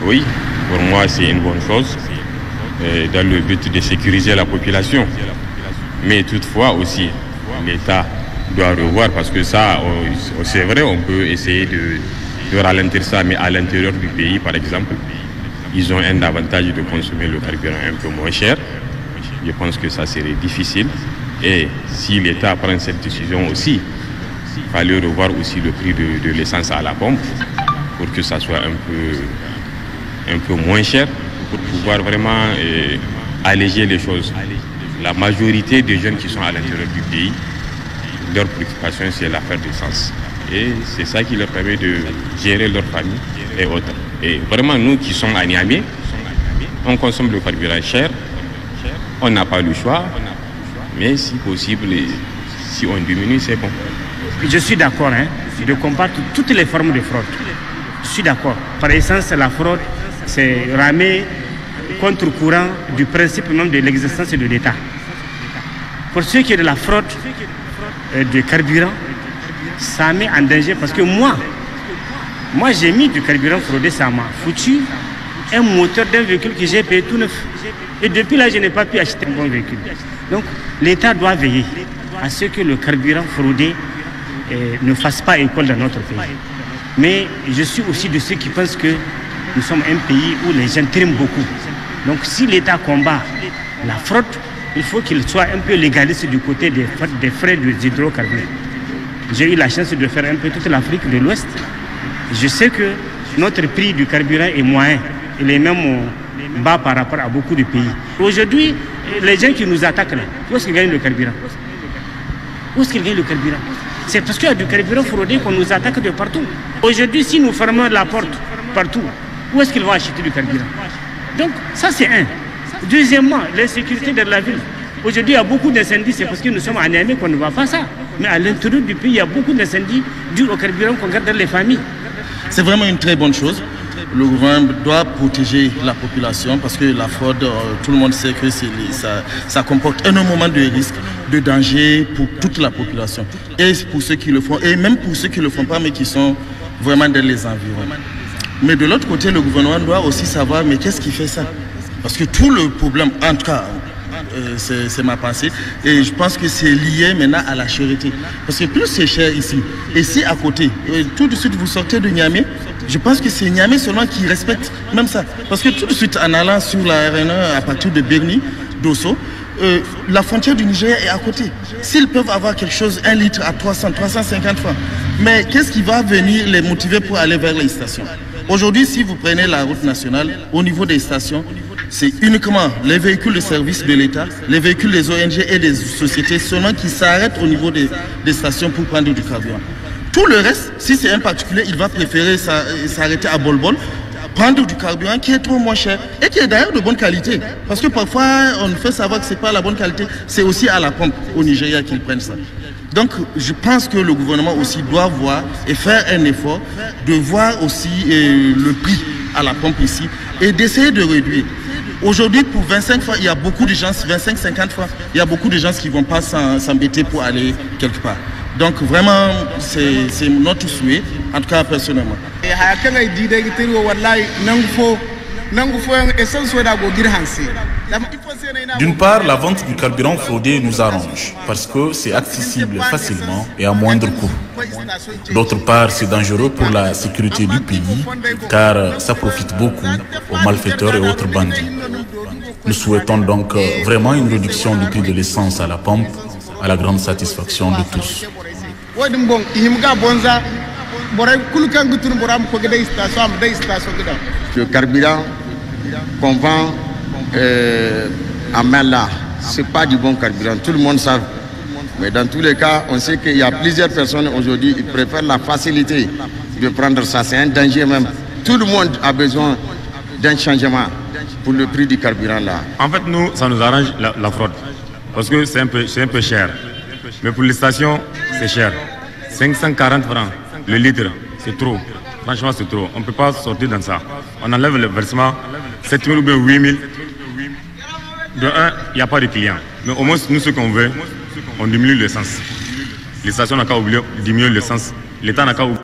Oui, pour moi c'est une bonne chose dans le but de sécuriser la population. Mais toutefois aussi, l'État doit revoir parce que ça, c'est vrai, on peut essayer de ralentir ça, mais à l'intérieur du pays, par exemple, ils ont un avantage de consommer le carburant un peu moins cher. Je pense que ça serait difficile. Et si l'État prend cette décision aussi, il fallait revoir aussi le prix de l'essence à la pompe pour que ça soit un peu moins cher, pour pouvoir vraiment alléger les choses. La majorité des jeunes qui sont à l'intérieur du pays, leur préoccupation, c'est l'affaire d'essence. Et c'est ça qui leur permet de gérer leur famille et autres. Et vraiment, nous qui sommes à Niamey, on consomme le carburant cher, on n'a pas le choix, mais si possible, si on diminue, c'est bon. Je suis d'accord de combattre toutes les formes de fraude. Je suis d'accord. Par essence, la fraude, c'est ramer contre-courant du principe même de l'existence de l'État. Pour ce qui est de la fraude de carburant, ça met en danger parce que moi j'ai mis du carburant fraudé, ça m'a foutu un moteur d'un véhicule que j'ai payé tout neuf. Et depuis là, je n'ai pas pu acheter un bon véhicule. Donc l'État doit veiller à ce que le carburant fraudé ne fasse pas école dans notre pays. Mais je suis aussi de ceux qui pensent que nous sommes un pays où les gens triment beaucoup. Donc si l'État combat la fraude, il faut qu'il soit un peu légaliste du côté des frais des hydrocarbures. J'ai eu la chance de faire un peu toute l'Afrique de l'Ouest. Je sais que notre prix du carburant est moyen. Il est même bas par rapport à beaucoup de pays. Aujourd'hui, les gens qui nous attaquent là, où est-ce qu'ils gagnent le carburant? Où est-ce qu'ils gagnent le carburant? C'est parce qu'il y a du carburant fraudé qu'on nous attaque de partout. Aujourd'hui, si nous fermons la porte partout, où est-ce qu'ils vont acheter du carburant? Donc, ça c'est un. Deuxièmement, l'insécurité de la ville. Aujourd'hui, il y a beaucoup d'incendies, c'est parce que nous sommes en Niamey qu'on ne voit pas ça. Mais à l'intérieur du pays, il y a beaucoup d'incendies dus au carburant qu'on garde dans les familles. C'est vraiment une très bonne chose. Le gouvernement doit protéger la population parce que la fraude, tout le monde sait que ça comporte énormément de risques, de dangers pour toute la population. Et pour ceux qui le font, et même pour ceux qui ne le font pas, mais qui sont vraiment dans les environs. Mais de l'autre côté, le gouvernement doit aussi savoir, mais qu'est-ce qui fait ça? Parce que tout le problème, en tout cas, c'est ma pensée, et je pense que c'est lié maintenant à la cherté. Parce que plus c'est cher ici, et si à côté, tout de suite vous sortez de Niamey, je pense que c'est Niamey seulement qui respecte même ça. Parce que tout de suite, en allant sur la RN1 à partir de Berni, d'Osso, la frontière du Nigeria est à côté. S'ils peuvent avoir quelque chose, 1 litre à 300, 350 francs, mais qu'est-ce qui va venir les motiver pour aller vers les stations? Aujourd'hui, si vous prenez la route nationale, au niveau des stations, c'est uniquement les véhicules de service de l'État, les véhicules des ONG et des sociétés seulement qui s'arrêtent au niveau des stations pour prendre du carburant. Tout le reste, si c'est un particulier, il va préférer s'arrêter à Bol-Bol, prendre du carburant qui est trop moins cher et qui est d'ailleurs de bonne qualité. Parce que parfois, on fait savoir que ce n'est pas la bonne qualité, c'est aussi à la pompe au Nigeria qu'ils prennent ça. Donc, je pense que le gouvernement aussi doit voir et faire un effort de voir aussi le prix à la pompe ici et d'essayer de réduire. Aujourd'hui, pour 25 francs, il y a beaucoup de gens, 25-50 francs, il y a beaucoup de gens qui ne vont pas s'embêter pour aller quelque part. Donc, vraiment, c'est notre souhait, en tout cas personnellement. D'une part, la vente du carburant fraudé nous arrange parce que c'est accessible facilement et à moindre coût. D'autre part, c'est dangereux pour la sécurité du pays car ça profite beaucoup aux malfaiteurs et autres bandits. Nous souhaitons donc vraiment une réduction du prix de l'essence à la pompe à la grande satisfaction de tous. Le carburant qu'on vend à main là, ce n'est pas du bon carburant, tout le monde sait. Mais dans tous les cas, on sait qu'il y a plusieurs personnes aujourd'hui qui préfèrent la facilité de prendre ça. C'est un danger même. Tout le monde a besoin d'un changement pour le prix du carburant là. En fait, nous, ça nous arrange la fraude parce que c'est un peu cher. Mais pour les stations, c'est cher. 540 francs le litre, c'est trop. Franchement, c'est trop. On ne peut pas sortir dans ça. On enlève le versement, 7 000 ou bien 8 000. De un, il n'y a pas de clients. Mais au moins, nous, ce qu'on veut, on diminue l'essence. Les stations n'ont qu'à oublier diminuer l'essence. L'État n'a qu'à oublier.